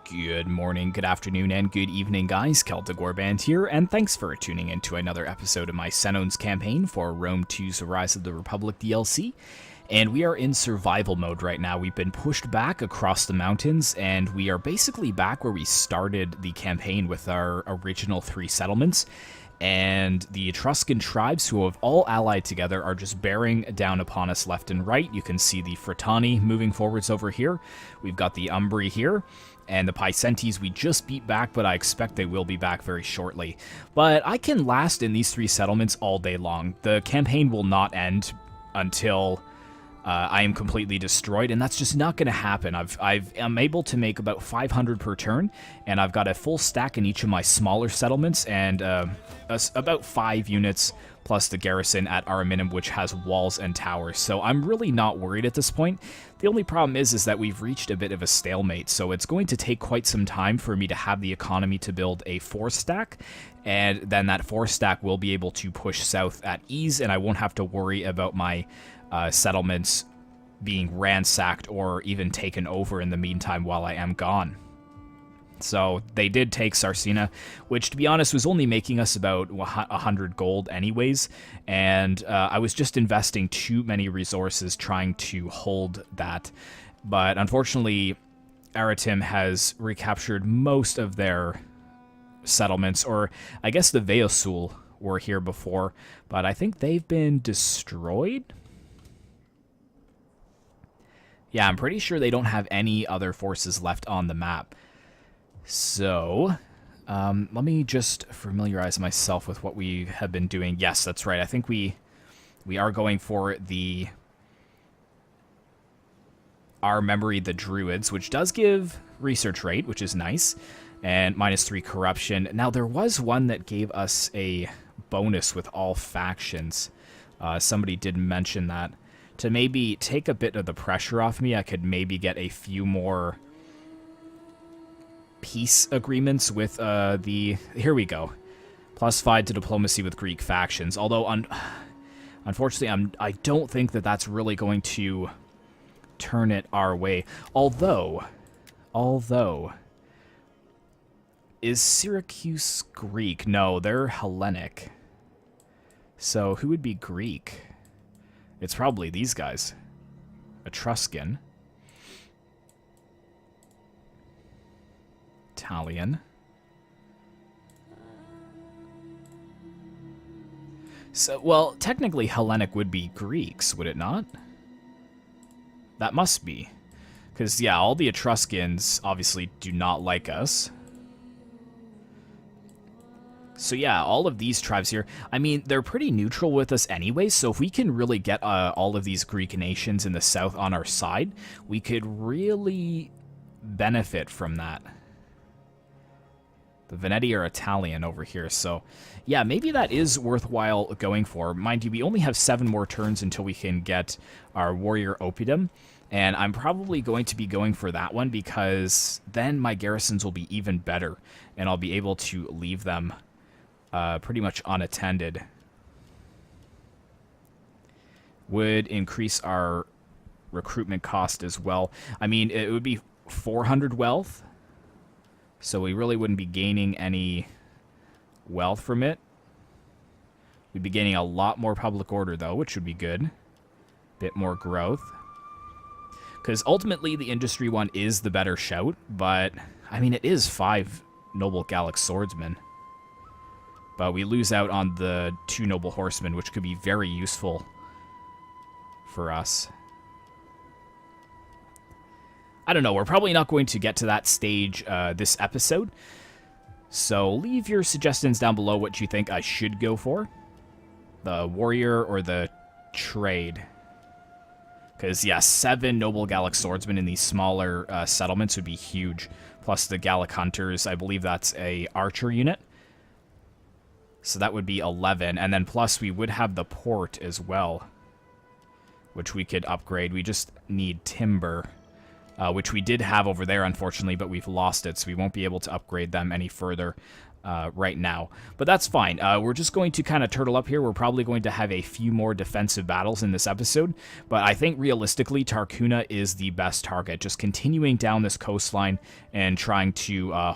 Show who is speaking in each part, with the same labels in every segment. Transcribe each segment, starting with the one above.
Speaker 1: Good morning, good afternoon, and good evening, guys. Celtic Warband here, and thanks for tuning in to another episode of my Senones campaign for Rome 2's Rise of the Republic DLC. And we are in survival mode right now. We've been pushed back across the mountains, and we are basically back where we started the campaign with our original 3 settlements. And the Etruscan tribes, who have all allied together, are just bearing down upon us left and right. You can see the Fratani moving forwards over here. We've got the Umbri here. And the Picentes we just beat back, but I expect they will be back very shortly. But I can last in these 3 settlements all day long. The campaign will not end until I am completely destroyed, and that's just not going to happen. I'm able to make about 500 per turn, and I've got a full stack in each of my smaller settlements, and about 5 units plus the garrison at Ariminum, which has walls and towers. So I'm really not worried at this point. The only problem is that we've reached a bit of a stalemate, so it's going to take quite some time for me to have the economy to build a 4 stack, and then that 4 stack will be able to push south at ease, and I won't have to worry about my settlements being ransacked or even taken over in the meantime while I am gone. So they did take Sarcina, which, to be honest, was only making us about 100 gold anyways, and I was just investing too many resources trying to hold that. But unfortunately, Aratim has recaptured most of their settlements, or I guess the Veosul were here before, but I think they've been destroyed? Yeah, I'm pretty sure they don't have any other forces left on the map. So, let me just familiarize myself with what we have been doing. Yes, that's right. I think we are going for our memory, the Druids, which does give research rate, which is nice, and -3 corruption. Now, there was one that gave us a bonus with all factions. Somebody did mention that. To maybe take a bit of the pressure off me, I could maybe get a few more peace agreements with here we go. +5 to diplomacy with Greek factions. Although, unfortunately, I don't think that that's really going to turn it our way. Although, is Syracuse Greek? No, they're Hellenic. So who would be Greek? It's probably these guys. Etruscan. Italian. So, well, technically Hellenic would be Greeks, would it not? That must be. Because, yeah, all the Etruscans obviously do not like us. So yeah, all of these tribes here, I mean, they're pretty neutral with us anyway, so if we can really get all of these Greek nations in the south on our side, we could really benefit from that. The Veneti are Italian over here, so yeah, maybe that is worthwhile going for. Mind you, we only have 7 more turns until we can get our warrior oppidum, and I'm probably going to be going for that one because then my garrisons will be even better, and I'll be able to leave them pretty much unattended. Would increase our recruitment cost as well. I mean, it would be 400 wealth, so we really wouldn't be gaining any wealth from it. We'd be gaining a lot more public order, though, which would be good. Bit more growth. Because ultimately, the industry one is the better shout, but, I mean, it is 5 noble Gallic swordsmen. But we lose out on the 2 noble horsemen, which could be very useful for us. I don't know, we're probably not going to get to that stage this episode. So leave your suggestions down below what you think I should go for. The warrior or the trade. Because, yeah, 7 noble Gallic swordsmen in these smaller settlements would be huge. Plus the Gallic hunters, I believe that's a archer unit. So that would be 11, and then plus we would have the port as well, which we could upgrade. We just need timber. which we did have over there, unfortunately, but we've lost it, so we won't be able to upgrade them any further right now. But that's fine. We're just going to kind of turtle up here. We're probably going to have a few more defensive battles in this episode, but I think realistically, Tarcuna is the best target. Just continuing down this coastline and trying to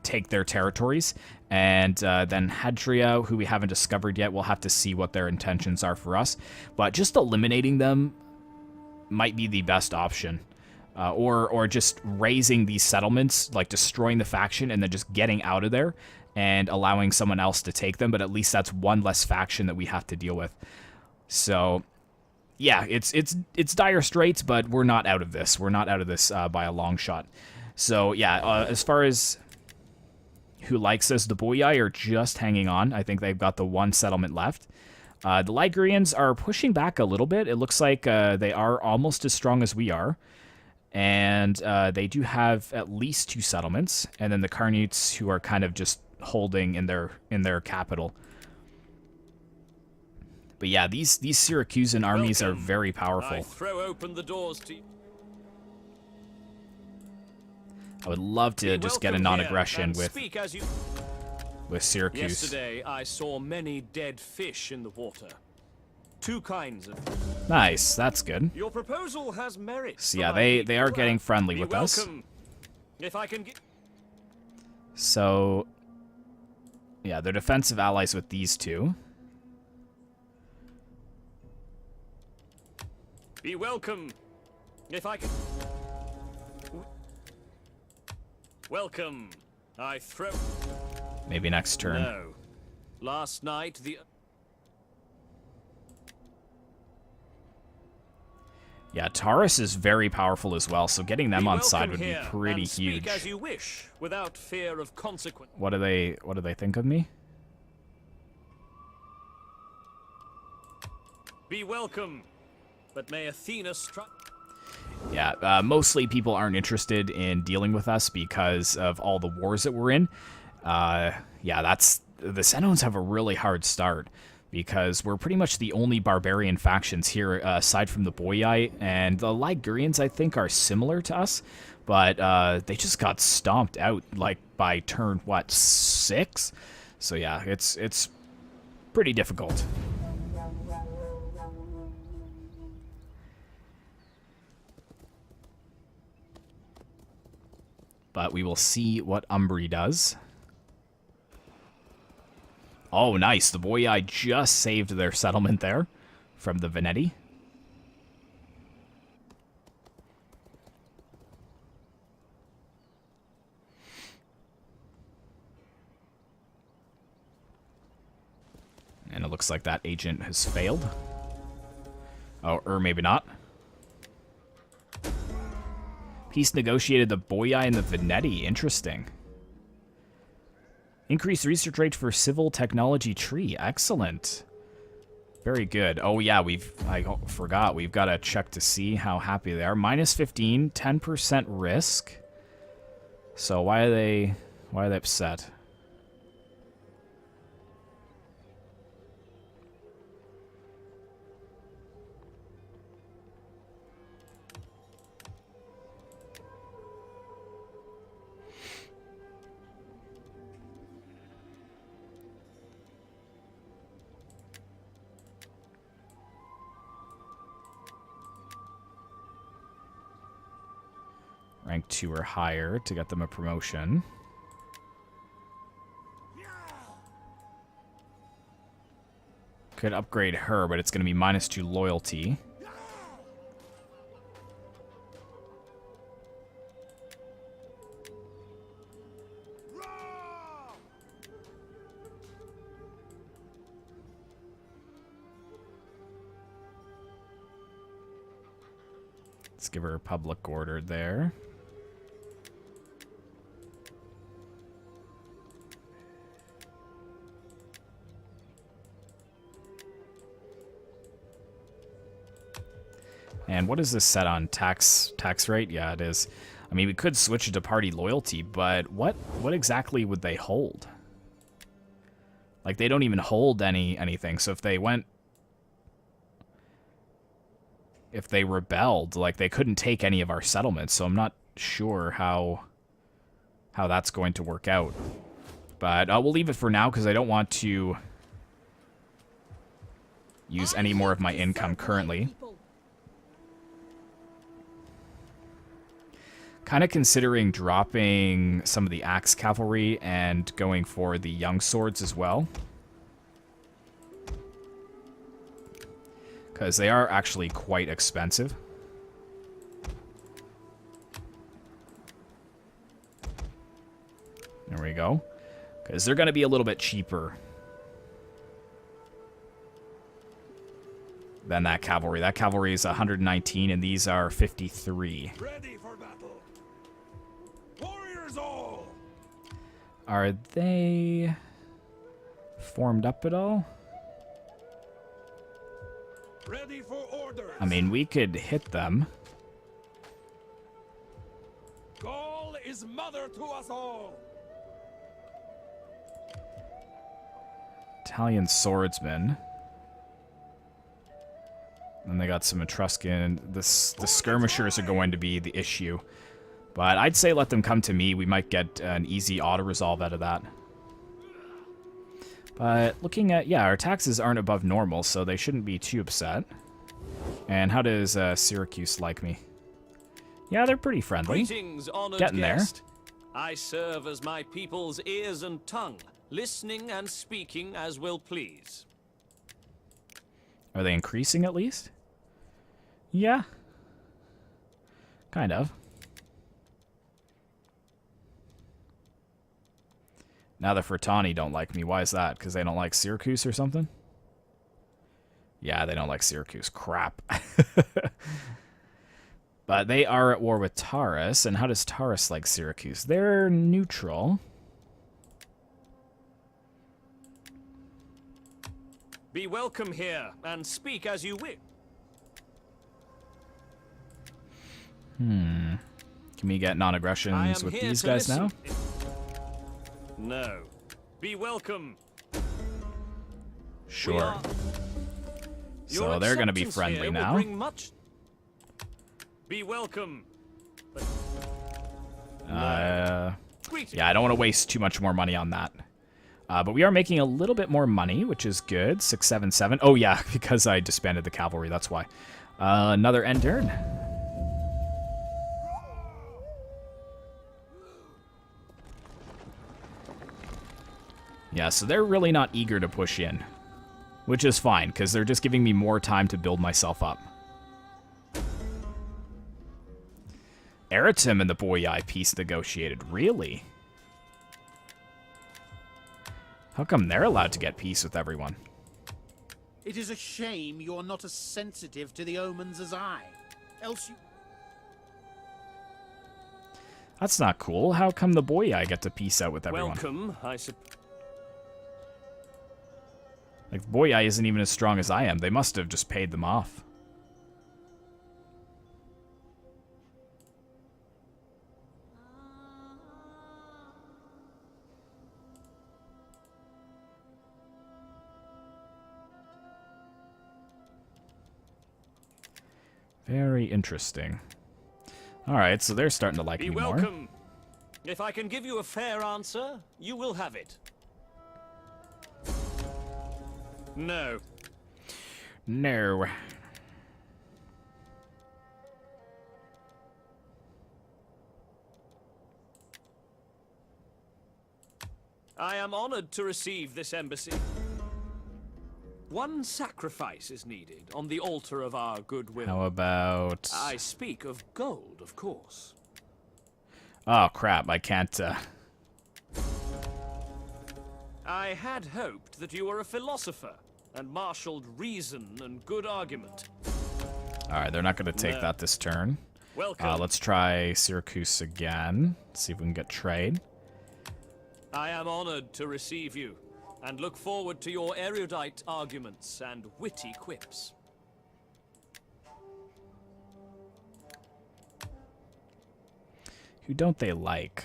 Speaker 1: take their territories. And then Hadria, who we haven't discovered yet, we'll have to see what their intentions are for us. But just eliminating them might be the best option. Or just raising these settlements, like destroying the faction and then just getting out of there and allowing someone else to take them. But at least that's one less faction that we have to deal with. So, yeah, it's dire straits, but we're not out of this. We're not out of this by a long shot. So, yeah, as far as who likes us, the Boyai are just hanging on. I think they've got the one settlement left. The Ligurians are pushing back a little bit. It looks like they are almost as strong as we are. And they do have at least 2 settlements, and then the Carnutes, who are kind of just holding in their capital. But yeah, these Syracusan armies are very powerful.
Speaker 2: I throw open the doors to...
Speaker 1: I would love to just get a non-aggression with Syracuse.
Speaker 2: Yesterday, I saw many dead fish in the water. 2 kinds of...
Speaker 1: Nice, that's good.
Speaker 2: Your proposal has merit.
Speaker 1: So yeah, they are getting friendly with us.
Speaker 2: If I can get...
Speaker 1: So, yeah, they're defensive allies with these 2.
Speaker 2: Be welcome. If I can... Welcome. I throw...
Speaker 1: Maybe next turn.
Speaker 2: No. Last night, the...
Speaker 1: Yeah, Taurus is very powerful as well, so getting them on side would be pretty huge.
Speaker 2: Speak as you wish, without fear of consequence.
Speaker 1: What do they think of me?
Speaker 2: Be welcome, but may Athena strike.
Speaker 1: Yeah, mostly people aren't interested in dealing with us because of all the wars that we're in. Yeah, the Senones have a really hard start, because we're pretty much the only barbarian factions here, aside from the Boyai, and the Ligurians, I think, are similar to us, but they just got stomped out, like, by turn, what, 6? So yeah, it's pretty difficult. But we will see what Umbri does. Oh, nice. The Boyai just saved their settlement there from the Veneti. And it looks like that agent has failed. Oh, or maybe not. Peace negotiated the Boyai and the Veneti. Interesting. Increased research rate for civil technology tree. Excellent. Very good. Oh yeah, I forgot. We've got to check to see how happy they are. Minus 15, 10% risk. So why are they upset? Rank 2 or higher to get them a promotion. Could upgrade her, but it's going to be minus 2 loyalty. Let's give her a public order there. And what is this set on? Tax rate? Yeah, it is. I mean, we could switch it to party loyalty, but what exactly would they hold? Like, they don't even hold anything. So if they went if they rebelled. Like, they couldn't take any of our settlements, so I'm not sure how that's going to work out. But we'll leave it for now, because I don't want to use any more of my income currently. Kind of considering dropping some of the axe cavalry and going for the young swords as well. Because they are actually quite expensive. There we go. Because they're going to be a little bit cheaper than that cavalry. That cavalry is 119, and these are 53.
Speaker 3: Ready for battle. Warriors all.
Speaker 1: Are they formed up at all?
Speaker 3: Ready for orders.
Speaker 1: I mean, we could hit them.
Speaker 3: Gaul is mother to us all.
Speaker 1: Italian swordsmen. And they got some Etruscan. The skirmishers are going to be the issue. But I'd say let them come to me. We might get an easy auto-resolve out of that. But looking at... Yeah, our taxes aren't above normal, so they shouldn't be too upset. And how does Syracuse like me? Yeah, they're pretty friendly.
Speaker 2: Greetings, honored
Speaker 1: Getting
Speaker 2: guest. I serve as my people's ears and tongue, listening and speaking as will please.
Speaker 1: Are they increasing at least? Yeah. Kind of. Now the Furtani don't like me. Why is that? Because they don't like Syracuse or something? Yeah, they don't like Syracuse. Crap. But they are at war with Taurus. And how does Taurus like Syracuse? They're neutral.
Speaker 2: Be welcome here, and speak as you wish.
Speaker 1: Can we get non-aggressions with these guys now?
Speaker 2: No. Be welcome.
Speaker 1: Sure. So they're going to be friendly now.
Speaker 2: Be welcome.
Speaker 1: Yeah, I don't want to waste too much more money on that. But we are making a little bit more money, which is good. 677. Oh, yeah, because I disbanded the cavalry. That's why. Another end turn. Yeah, so they're really not eager to push in. Which is fine, because they're just giving me more time to build myself up. Eritim and the Boyai peace negotiated. Really? How come they're allowed to get peace with everyone?
Speaker 4: It is a shame you're not as sensitive to the omens as I. Else you...
Speaker 1: That's not cool. How come the Boyai get to peace out with everyone?
Speaker 2: Welcome, I suppose.
Speaker 1: Like, the Boyai isn't even as strong as I am. They must have just paid them off. Very interesting. Alright, so they're starting to like me more.
Speaker 2: Be welcome. If I can give you a fair answer, you will have it. No.
Speaker 1: No.
Speaker 2: I am honored to receive this embassy. One sacrifice is needed on the altar of our goodwill.
Speaker 1: How about...
Speaker 2: I speak of gold, of course.
Speaker 1: Oh, crap. I can't...
Speaker 2: I had hoped that you were a philosopher and marshaled reason and good argument.
Speaker 1: Alright, they're not going to take that this turn.
Speaker 2: Welcome.
Speaker 1: Let's try Syracuse again. See if we can get trade.
Speaker 2: I am honored to receive you, and look forward to your erudite arguments and witty quips.
Speaker 1: Who don't they like?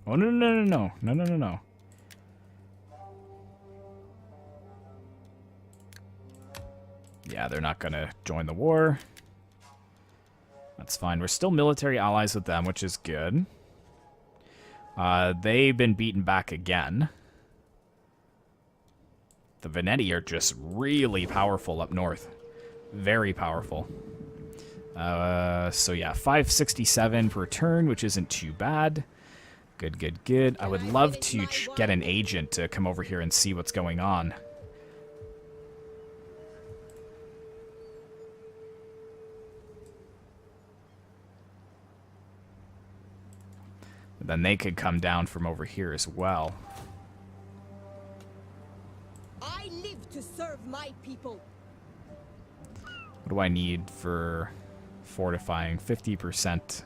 Speaker 1: Oh, no, no, no, no, no, no, no, no. Yeah, they're not going to join the war. That's fine. We're still military allies with them, which is good. They've been beaten back again. The Veneti are just really powerful up north. Very powerful. So yeah, 567 per turn, which isn't too bad. Good, good, good. I would love to get an agent to come over here and see what's going on. Then they could come down from over here as well.
Speaker 5: I live to serve my people.
Speaker 1: What do I need for fortifying? 50%.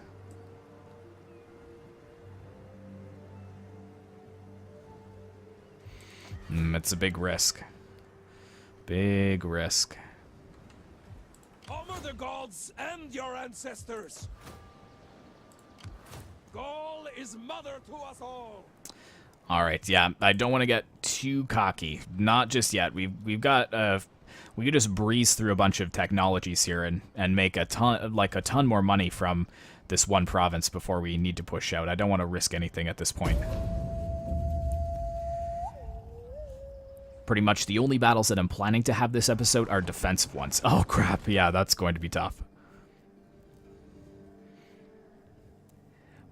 Speaker 1: It's a big risk. Big risk.
Speaker 3: Honor the gods and your ancestors. Gaul is mother to us all.
Speaker 1: All right, yeah, I don't want to get too cocky. Not just yet. We've got we could just breeze through a bunch of technologies here and make a ton more money from this one province before we need to push out. I don't want to risk anything at this point. Pretty much the only battles that I'm planning to have this episode are defensive ones. Oh crap, yeah, that's going to be tough.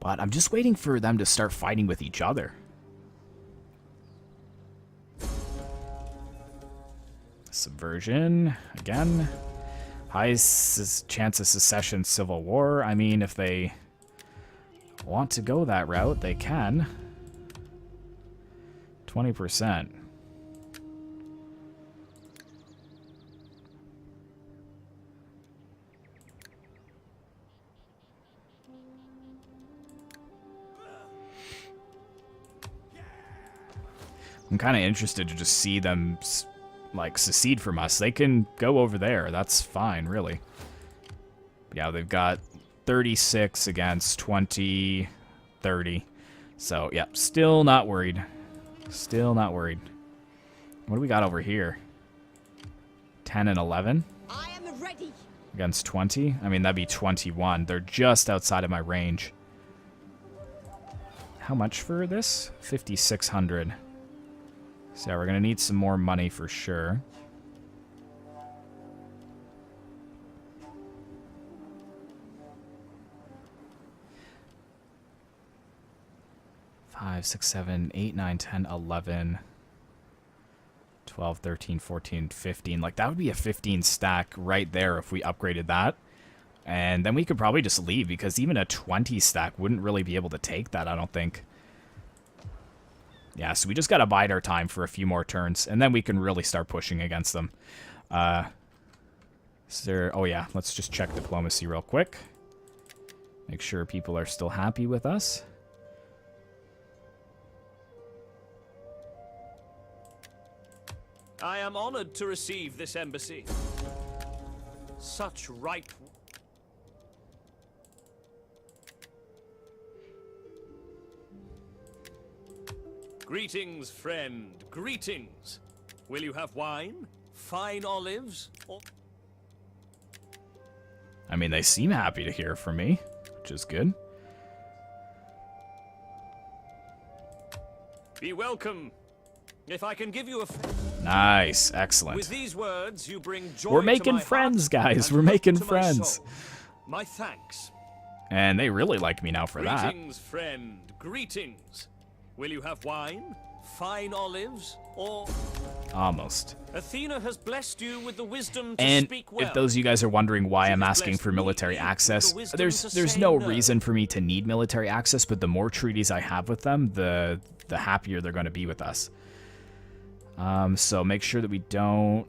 Speaker 1: But I'm just waiting for them to start fighting with each other. Subversion, again. Highest chance of secession, civil war. I mean, if they want to go that route, they can. 20%. I'm kind of interested to just see them, like, secede from us. They can go over there. That's fine, really. But yeah, they've got 36 against 20, 30. So, yeah, still not worried. Still not worried. What do we got over here? 10 and 11?
Speaker 5: I am ready.
Speaker 1: Against 20? I mean, that'd be 21. They're just outside of my range. How much for this? 5,600. So yeah, we're going to need some more money for sure. Five, 6, 7, 8, 9, 10, 11, 12, 13, 14, 15. Like, that would be a 15 stack right there if we upgraded that. And then we could probably just leave, because even a 20 stack wouldn't really be able to take that, I don't think. Yeah, so we just gotta bide our time for a few more turns, and then we can really start pushing against them. Is there... Oh yeah, let's just check diplomacy real quick. Make sure people are still happy with us.
Speaker 2: I am honored to receive this embassy. Such ripe... Greetings, friend. Greetings. Will you have wine? Fine olives? Or...
Speaker 1: I mean, they seem happy to hear from me, which is good.
Speaker 2: Be welcome. If I can give you a...
Speaker 1: Nice. Excellent.
Speaker 2: With these words, you bring joy
Speaker 1: We're
Speaker 2: to
Speaker 1: making
Speaker 2: my
Speaker 1: friends,
Speaker 2: heart
Speaker 1: guys.
Speaker 2: and
Speaker 1: We're
Speaker 2: hope
Speaker 1: making
Speaker 2: to my
Speaker 1: friends.
Speaker 2: soul. My thanks.
Speaker 1: And they really like me now for that.
Speaker 2: Greetings, friend. Greetings. Will you have wine? Fine olives? Or...
Speaker 1: Almost.
Speaker 2: Athena has blessed you with the wisdom to
Speaker 1: And
Speaker 2: speak well.
Speaker 1: if those of you guys are wondering why
Speaker 2: She
Speaker 1: I'm
Speaker 2: has
Speaker 1: asking
Speaker 2: blessed
Speaker 1: for military
Speaker 2: me
Speaker 1: access,
Speaker 2: with the wisdom
Speaker 1: there's
Speaker 2: to say
Speaker 1: no
Speaker 2: no.
Speaker 1: reason for me to need military access, but the more treaties I have with them, the happier they're going to be with us. So make sure that we don't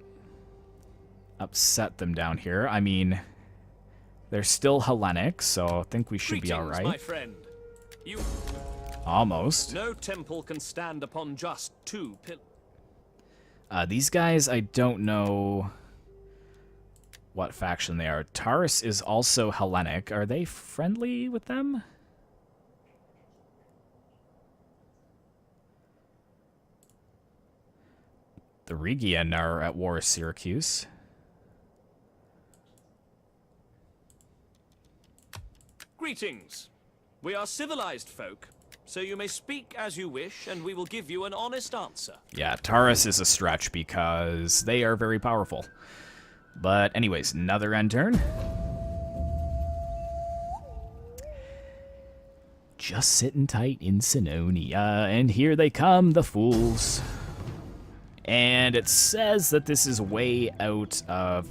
Speaker 1: upset them down here. I mean, they're still Hellenic, so I think we should be all
Speaker 2: Greetings,
Speaker 1: right.
Speaker 2: my friend. You...
Speaker 1: Almost.
Speaker 2: No temple can stand upon just two pillars.
Speaker 1: These guys, I don't know what faction they are. Taurus is also Hellenic. Are they friendly with them? The Rhegian are at war with Syracuse.
Speaker 2: Greetings. We are civilized folk, so you may speak as you wish, and we will give you an honest answer.
Speaker 1: Yeah, Taurus is a stretch because they are very powerful. But anyways, another end turn. Just sitting tight in Senones, and here they come, the fools. And it says that this is way out of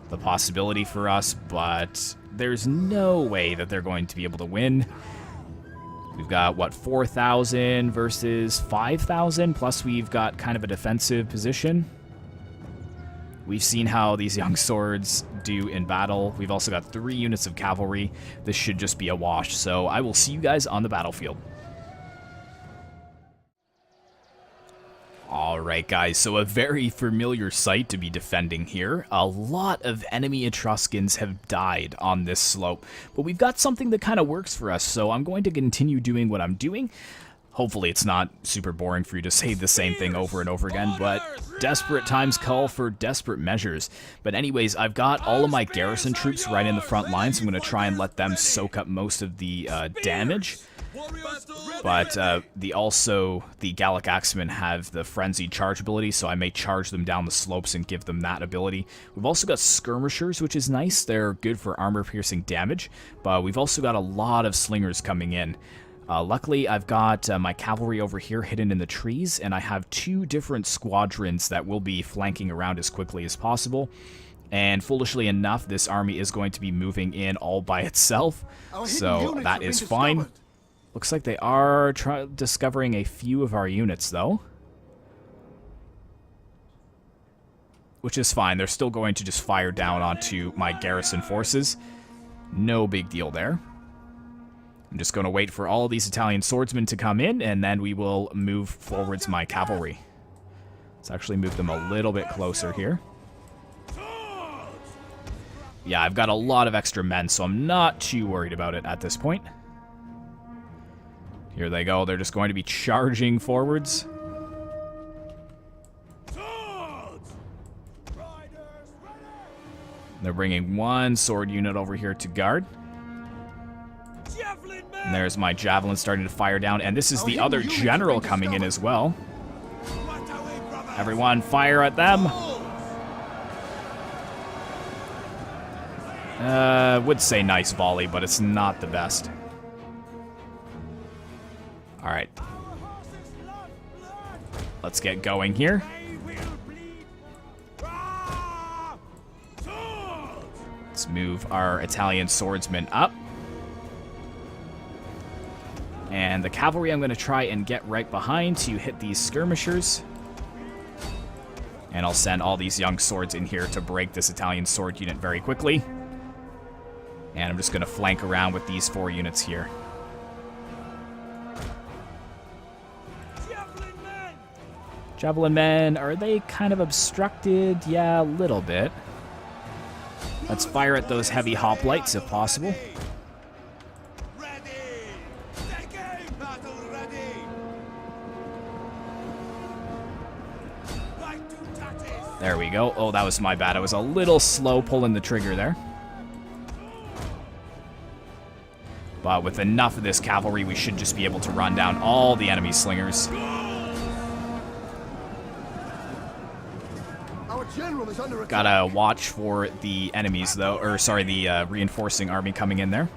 Speaker 1: the possibility for us, but there's no way that they're going to be able to win. We've got, what, 4,000 versus 5,000, plus we've got kind of a defensive position. We've seen how these young swords do in battle. We've also got 3 units of cavalry. This should just be a wash, so I will see you guys on the battlefield. Alright guys, so a very familiar sight to be defending here. A lot of enemy Etruscans have died on this slope, but we've got something that kind of works for us, so I'm going to continue doing what I'm doing. Hopefully it's not super boring for you to say the same thing over and over again, but desperate times call for desperate measures. But anyways, I've got all of my garrison troops right in the front line, so I'm going to try and let them soak up most of the damage. But the Gallic Axemen have the frenzied charge ability, so I may charge them down the slopes and give them that ability. We've also got skirmishers, which is nice. They're good for armor-piercing damage, but we've also got a lot of slingers coming in. Luckily, I've got my cavalry over here hidden in the trees, and I have 2 different squadrons that will be flanking around as quickly as possible. And foolishly enough, this army is going to be moving in all by itself, so that is fine. Looks like they are discovering a few of our units, though. Which is fine. They're still going to just fire down onto my garrison forces. No big deal there. I'm just going to wait for all of these Italian swordsmen to come in, and then we will move forwards my cavalry. Let's actually move them a little bit closer here. Yeah, I've got a lot of extra men, so I'm not too worried about it at this point. Here they go. They're just going to be charging forwards. They're bringing 1 sword unit over here to guard. And there's my javelin starting to fire down, and this is the other general coming in as well. Everyone, fire at them. Would say nice volley, but it's not the best. Alright. Let's get going here. Let's move our Italian swordsmen up. And the cavalry I'm going to try and get right behind to hit these skirmishers. And I'll send all these young swords in here to break this Italian sword unit very quickly. And I'm just going to flank around with these 4 units here. Javelin men, are they kind of obstructed? Yeah, a little bit. Let's fire at those heavy hoplites if possible. There we go. Oh, that was my bad. I was a little slow pulling the trigger there. But with enough of this cavalry, we should just be able to run down all the enemy slingers. Gotta watch for the enemies, though. Or, sorry, the reinforcing army coming in there.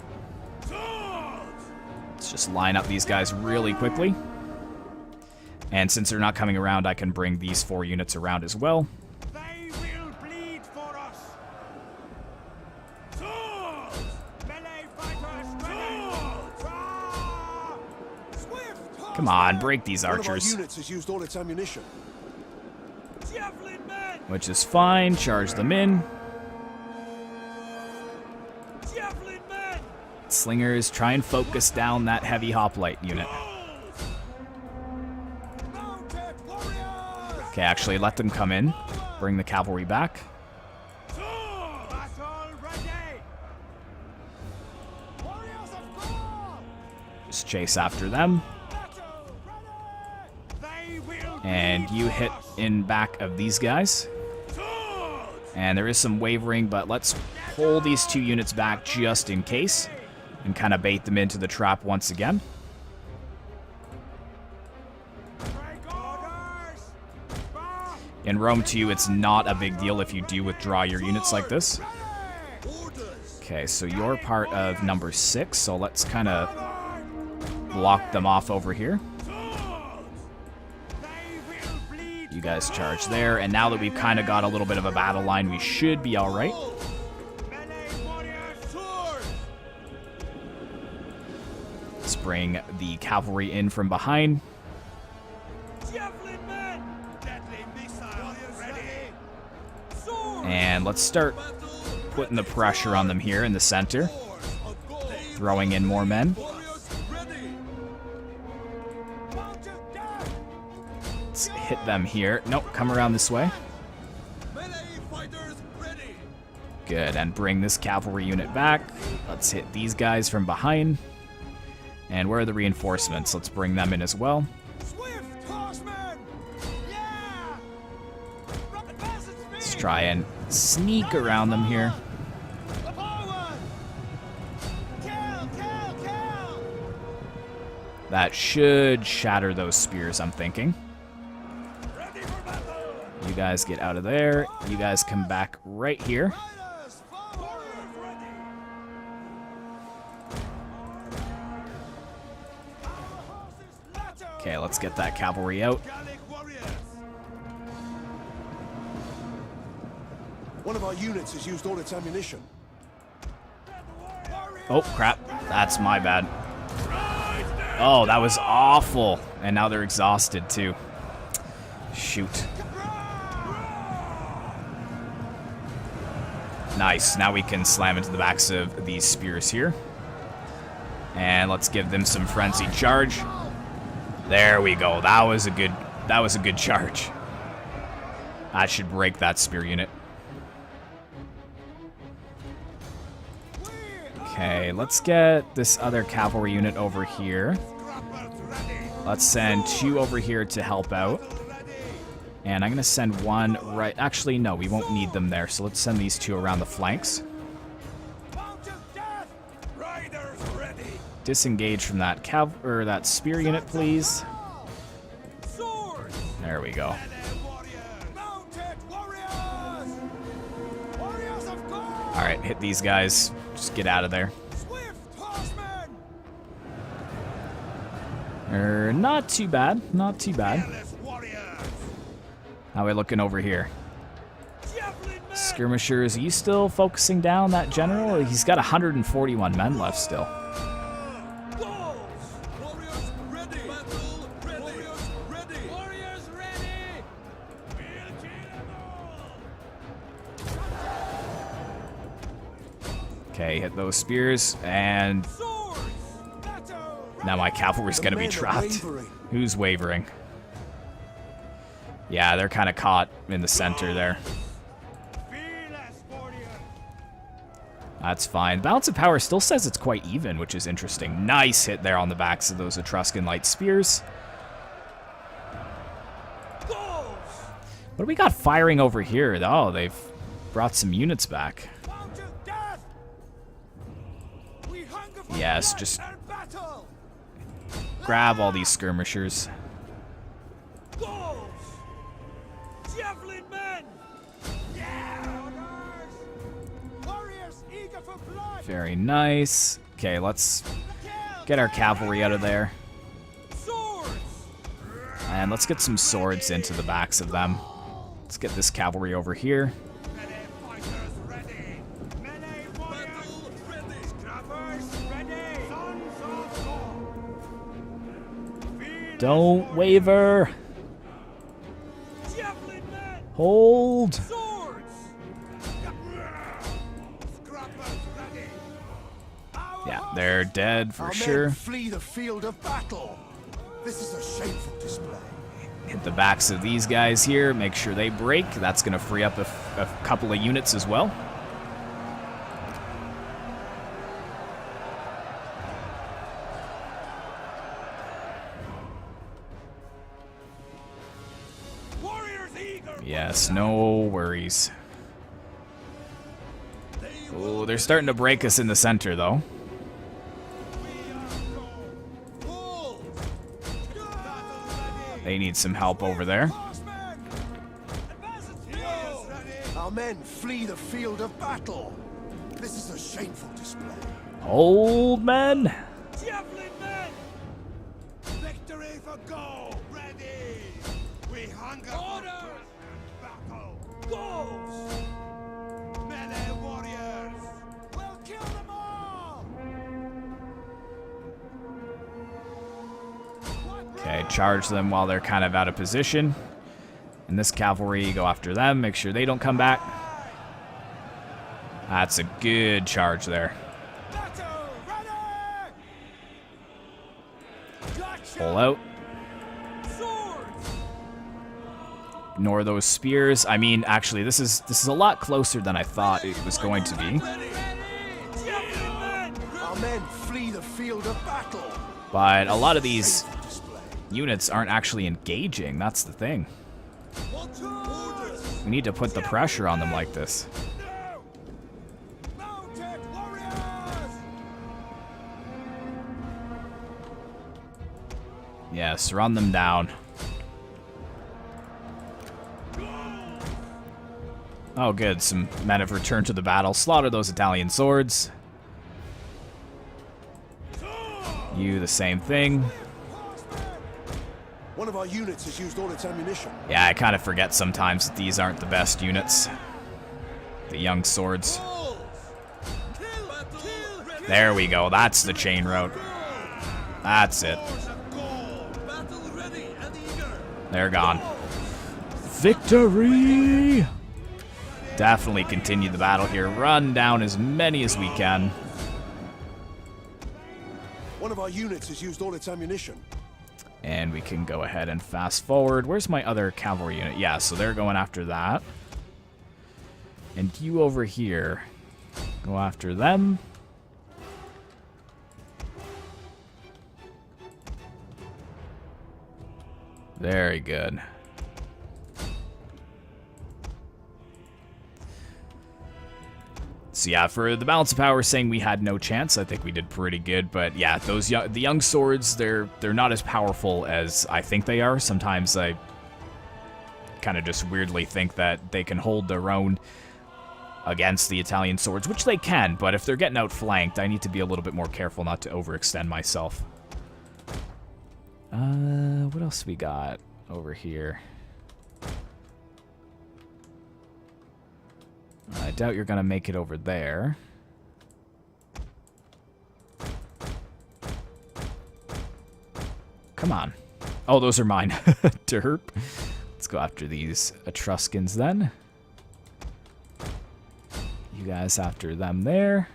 Speaker 1: Let's just line up these guys really quickly. And since they're not coming around, I can bring these 4 units around as well.
Speaker 3: They will bleed for us. Melee fighters ready.
Speaker 1: Come on, break these
Speaker 6: One of our
Speaker 1: archers.
Speaker 6: units has used all its ammunition.
Speaker 3: Javelin men.
Speaker 1: Which is fine. Charge them in.
Speaker 3: Javelin men.
Speaker 1: Slingers, try and focus down that heavy hoplite unit.
Speaker 3: Mounted warriors.
Speaker 1: Okay, actually, let them come in. Bring the cavalry back.
Speaker 3: Battle ready. Warriors of God.
Speaker 1: Just chase after them.
Speaker 3: Battle ready. They will
Speaker 1: And you hit in back of these guys. And there is some wavering, but let's pull these 2 units back just in case. and kind of bait them into the trap once again. In Rome 2, it's not a big deal if you do withdraw your units like this. Okay, so you're part of number 6, so let's kind of block them off over here. You guys charge there, and now that we've kind of got a little bit of a battle line, we should be alright. Let's bring the cavalry in from behind. And let's start putting the pressure on them here in the center. Throwing in more men. Let's hit them here. Nope, come around this way. Good, and bring this cavalry unit back. Let's hit these guys from behind. And where are the reinforcements? Let's bring them in as well. Let's try and sneak around them here. That should shatter those spears, I'm thinking. You guys get out of there. You guys come back right here. Okay, let's get that cavalry out.
Speaker 6: One of our units has used all its ammunition.
Speaker 1: Oh, crap. That's my bad. Oh, that was awful. And now they're exhausted, too. Shoot. Nice. Now we can slam into the backs of these spears here. And let's give them some frenzied charge. There we go. That was a good charge. That should break that spear unit. Okay, let's get this other cavalry unit over here. Let's send 2 over here to help out. And I'm going to send 1 right... Actually, no, we won't need them there. So let's send these 2 around the flanks. Disengage from that that spear unit, please. There we go. Alright, hit these guys. Just get out of there. Not too bad. Not too bad. How are we looking over here? Skirmishers, are you still focusing down that general? He's got 141 men left still. Okay, hit those spears, and now my cavalry's gonna be trapped. Who's wavering? Yeah, they're kind of caught in the center there. That's fine. Balance of power still says it's quite even, which is interesting. Nice hit there on the backs of those Etruscan light spears. What do we got firing over here? Oh, they've brought some units back. Yes, just grab all these skirmishers. Very nice. Okay, let's get our cavalry out of there. And let's get some swords into the backs of them. Let's get this cavalry over here. Don't waver. Hold. Yeah, they're dead for sure.
Speaker 6: Flee the field of battle. This is a shameful display.
Speaker 1: Hit the backs of these guys here. Make sure they break. That's going to free up a couple of units as well. Yes, no worries. Oh, they're starting to break us in the center, though. They need some help over there.
Speaker 6: Our men flee the field of battle. This is a shameful display.
Speaker 1: Old men.
Speaker 3: Javelin men! Victory for Gaul! Ready! We hunger for battle! Gauls! Melee warriors! We'll kill them all!
Speaker 1: Okay, charge them while they're kind of out of position. And this cavalry, go after them, make sure they don't come back. That's a good charge there.
Speaker 3: Battle! Ready! Gotcha!
Speaker 1: Pull out.
Speaker 3: Swords!
Speaker 1: Ignore those spears. I mean, actually, this is a lot closer than I thought it was going to be.
Speaker 3: Ready! Javelin men!
Speaker 6: Our men flee the field of battle.
Speaker 1: But a lot of these
Speaker 6: Shameful display.
Speaker 1: units aren't actually engaging. That's the thing.
Speaker 3: Orders!
Speaker 1: We need to put the pressure on them like this.
Speaker 3: No! Mounted warriors!
Speaker 1: Yes, run them down. Oh, good. Some men have returned to the battle. Slaughter those Italian swords. You, the same thing.
Speaker 6: One of our units has used all its ammunition.
Speaker 1: Yeah, I kind of forget sometimes that these aren't the best units. The young swords. There we go. That's the chain route. That's it. They're gone. Victory! Definitely continue the battle here. Run down as many as we can.
Speaker 6: One of our units has used all its ammunition.
Speaker 1: And we can go ahead and fast forward. Where's my other cavalry unit? Yeah, so they're going after that. And you over here, go after them. Very good. So yeah, for the balance of power saying we had no chance, I think we did pretty good. But yeah, the young swords, they're not as powerful as I think they are. Sometimes I kind of just weirdly think that they can hold their own against the Italian swords, which they can, but if they're getting outflanked, I need to be a little bit more careful not to overextend myself. What else we got over here? I doubt you're gonna make it over there. Come on. Oh, those are mine. Derp. Let's go after these Etruscans then. You guys after them there.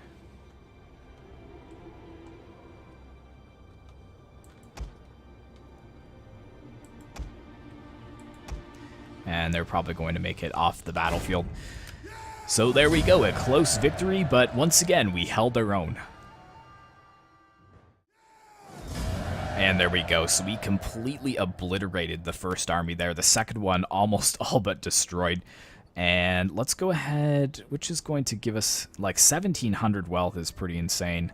Speaker 1: And they're probably going to make it off the battlefield. So there we go, a close victory, but once again, we held our own. And there we go, so we completely obliterated the first army there. The second one almost all but destroyed. And let's go ahead, which is going to give us like 1,700 wealth is pretty insane.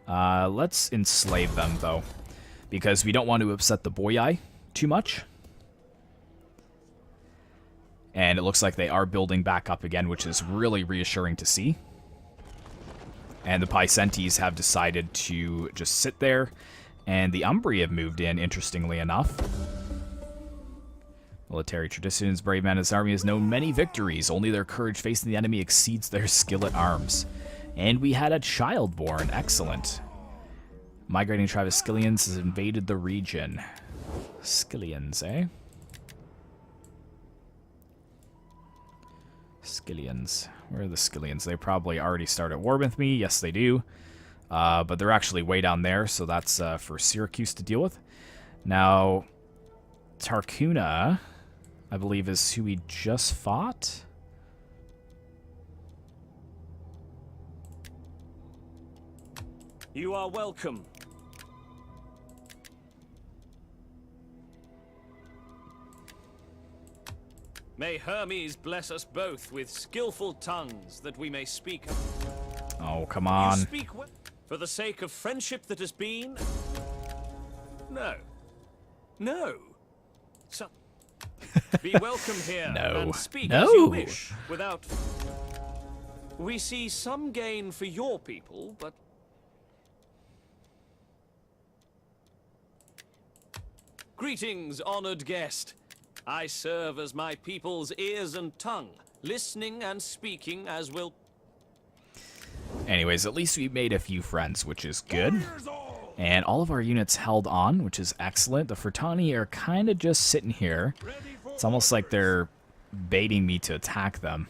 Speaker 1: Let's enslave them though, because we don't want to upset the boyai too much. And it looks like they are building back up again, which is really reassuring to see. And the Picentes have decided to just sit there. And the Umbri have moved in, interestingly enough. Military traditions. Brave man in this army has known many victories. Only their courage facing the enemy exceeds their skill at arms. And we had a child born. Excellent. Migrating tribe of Scythians has invaded the region. Scythians, eh? Scythians. Where are the Scythians? They probably already started war with me. Yes, they do. But they're actually way down there, so that's for Syracuse to deal with. Now, Tarcuna, I believe, is who we just fought.
Speaker 2: You are welcome. May Hermes bless us both with skillful tongues that we may speak.
Speaker 1: Oh, come
Speaker 2: You
Speaker 1: on.
Speaker 2: speak well for the sake of friendship that has been. No. No. So, be welcome here
Speaker 1: No.
Speaker 2: and speak
Speaker 1: No.
Speaker 2: as you wish, without... We see some gain for your people, but... Greetings, honored guest. I serve as my people's ears and tongue, listening and speaking as will...
Speaker 1: Anyways, at least we made a few friends, which is good.
Speaker 3: Warriors all!
Speaker 1: And all of our units held on, which is excellent. The Furtani are kind of just sitting here.
Speaker 3: Ready for
Speaker 1: It's almost like they're baiting me to attack them.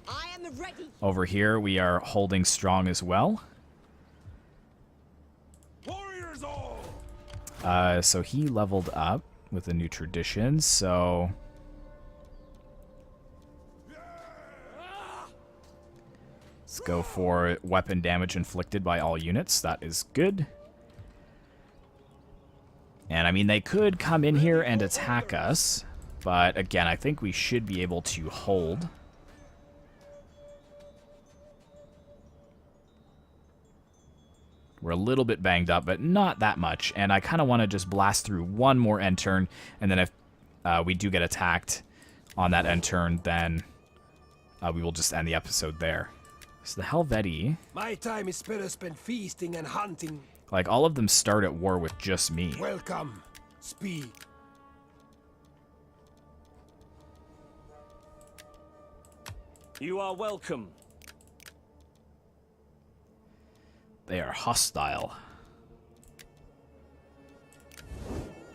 Speaker 5: I am ready.
Speaker 1: Over here, we are holding strong as well.
Speaker 3: warriors all!
Speaker 1: So he leveled up with the new traditions, so... Let's go for weapon damage inflicted by all units. That is good. And I mean, they could come in here and attack us, but again, I think we should be able to hold. We're a little bit banged up, but not that much. And I kind of want to just blast through one more end turn, and then if we do get attacked on that end turn, then we will just end the episode there. So the Helvetii,
Speaker 6: My time is better spent feasting and hunting.
Speaker 1: like all of them start at war with just me.
Speaker 6: Welcome. Speed.
Speaker 2: You are welcome.
Speaker 1: They are hostile.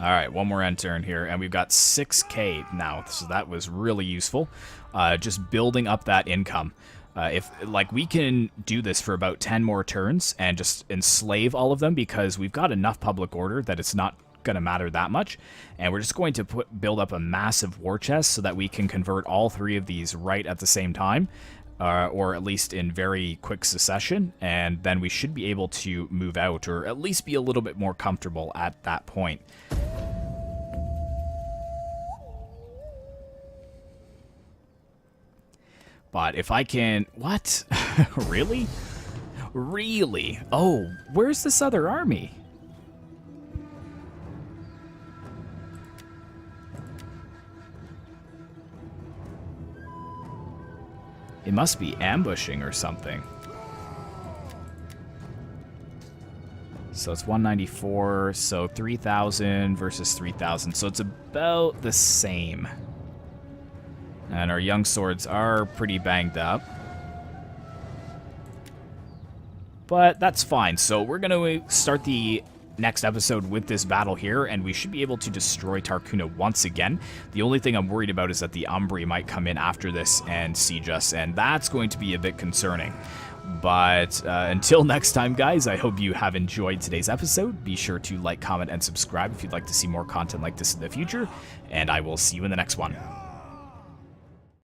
Speaker 1: Alright, one more end turn here, and we've got 6k now, so that was really useful. Just building up that income. If like we can do this for about 10 more turns and just enslave all of them, because we've got enough public order that it's not going to matter that much, and we're just going to build up a massive war chest so that we can convert all three of these right at the same time, or at least in very quick succession, and then we should be able to move out, or at least be a little bit more comfortable at that point. But if I can... What? Really? Really? Oh, where's this other army? It must be ambushing or something. So it's 194, so 3,000 versus 3,000. So it's about the same. And our young swords are pretty banged up. But that's fine. So we're going to start the next episode with this battle here, and we should be able to destroy Tarcuna once again. The only thing I'm worried about is that the Umbri might come in after this and siege us, and that's going to be a bit concerning. But until next time, guys, I hope you have enjoyed today's episode. Be sure to like, comment, and subscribe if you'd like to see more content like this in the future, and I will see you in the next one.